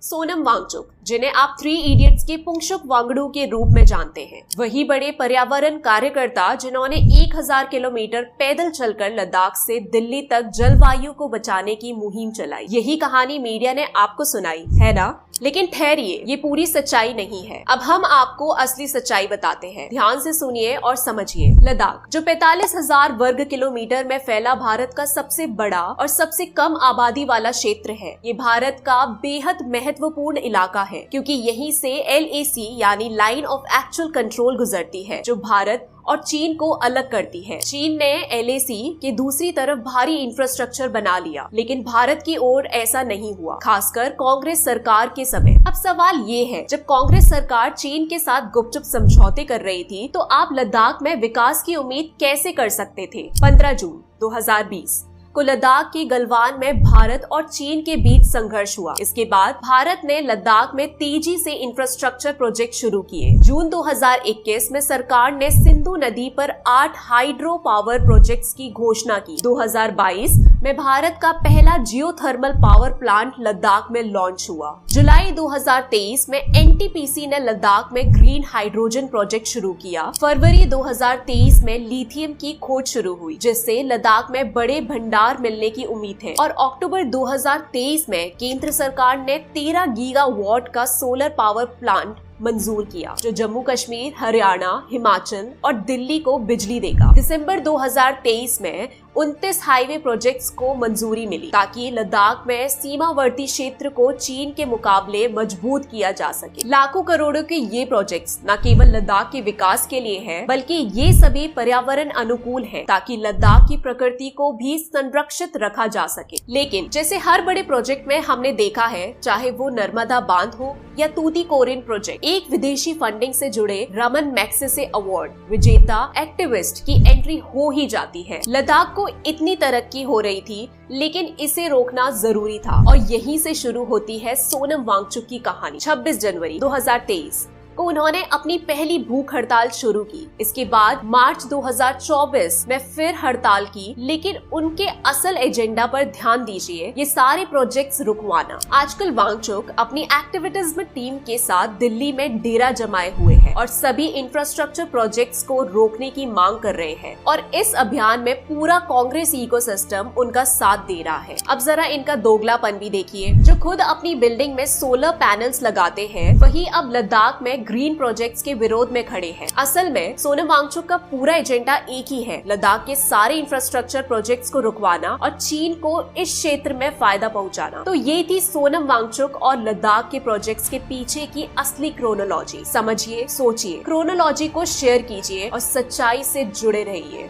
सोनम वांगचुक, जिन्हें आप 3 इडियट्स के पुंगचुक वांगडू के रूप में जानते हैं, वही बड़े पर्यावरण कार्यकर्ता जिन्होंने 1000 किलोमीटर पैदल चलकर लद्दाख से दिल्ली तक जलवायु को बचाने की मुहिम चलाई। यही कहानी मीडिया ने आपको सुनाई है ना? लेकिन ठहरिए, ये पूरी सच्चाई नहीं है। अब हम आपको असली सच्चाई बताते हैं। ध्यान से सुनिए और समझिए। लद्दाख, जो 45,000 वर्ग किलोमीटर में फैला भारत का सबसे बड़ा और सबसे कम आबादी वाला क्षेत्र है, ये भारत का बेहद महत्वपूर्ण इलाका है, क्योंकि यहीं से LAC यानी लाइन ऑफ एक्चुअल कंट्रोल गुजरती है, जो भारत और चीन को अलग करती है। चीन ने LAC के दूसरी तरफ भारी इंफ्रास्ट्रक्चर बना लिया, लेकिन भारत की ओर ऐसा नहीं हुआ, खासकर कांग्रेस सरकार के समय। अब सवाल ये है, जब कांग्रेस सरकार चीन के साथ गुपचुप समझौते कर रही थी, तो आप लद्दाख में विकास की उम्मीद कैसे कर सकते थे? 15 जून 2020 को लद्दाख की गलवान में भारत और चीन के बीच संघर्ष हुआ। इसके बाद भारत ने लद्दाख में तेजी से इंफ्रास्ट्रक्चर प्रोजेक्ट शुरू किए। जून 2021 में सरकार ने सिंधु नदी पर 8 हाइड्रो पावर प्रोजेक्ट्स की घोषणा की। 2022 में भारत का पहला जियोथर्मल पावर प्लांट लद्दाख में लॉन्च हुआ। जुलाई 2023 में NTPC ने लद्दाख में ग्रीन हाइड्रोजन प्रोजेक्ट शुरू किया। फरवरी 2023 में लिथियम की खोज शुरू हुई, जिससे लद्दाख में बड़े भंडार मिलने की उम्मीद है। और अक्टूबर 2023 में केंद्र सरकार ने 13 गीगावाट का सोलर पावर प्लांट मंजूर किया, जो जम्मू कश्मीर, हरियाणा, हिमाचल और दिल्ली को बिजली देगा। दिसंबर 2023 में 29 हाईवे प्रोजेक्ट्स को मंजूरी मिली, ताकि लद्दाख में सीमावर्ती क्षेत्र को चीन के मुकाबले मजबूत किया जा सके। लाखों करोड़ों के ये प्रोजेक्ट्स न केवल लद्दाख के विकास के लिए है, बल्कि ये सभी पर्यावरण अनुकूल है, ताकि लद्दाख की प्रकृति को भी संरक्षित रखा जा सके। लेकिन जैसे हर बड़े प्रोजेक्ट में हमने देखा है, चाहे वो नर्मदा बांध हो या तूतीकोरिन प्रोजेक्ट, एक विदेशी फंडिंग से जुड़े रमन मैग्सेसे अवार्ड विजेता एक्टिविस्ट की एंट्री हो ही जाती है। लद्दाख को इतनी तरक्की हो रही थी, लेकिन इसे रोकना जरूरी था, और यहीं से शुरू होती है सोनम वांगचुक की कहानी। 26 जनवरी 2023 को उन्होंने अपनी पहली भूख हड़ताल शुरू की। इसके बाद मार्च 2024 में फिर हड़ताल की, लेकिन उनके असल एजेंडा पर ध्यान दीजिए, ये सारे प्रोजेक्ट्स रुकवाना। आजकल वांगचुक अपनी एक्टिविटीज में टीम के साथ दिल्ली में डेरा जमाए हुए हैं और सभी इंफ्रास्ट्रक्चर प्रोजेक्ट्स को रोकने की मांग कर रहे हैं, और इस अभियान में पूरा कांग्रेस इकोसिस्टम उनका साथ दे रहा है। अब जरा इनका दोगलापन भी देखिए। जो खुद अपनी बिल्डिंग में सोलर पैनल्स लगाते हैं, वही अब लद्दाख में ग्रीन प्रोजेक्ट्स के विरोध में खड़े हैं। असल में सोनम वांगचुक का पूरा एजेंडा एक ही है, लद्दाख के सारे इंफ्रास्ट्रक्चर प्रोजेक्ट्स को रुकवाना और चीन को इस क्षेत्र में फायदा पहुंचाना। तो ये थी सोनम वांगचुक और लद्दाख के प्रोजेक्ट्स के पीछे की असली क्रोनोलॉजी। समझिए, सोचिए, क्रोनोलॉजी को शेयर कीजिए और सच्चाई से जुड़े रहिए।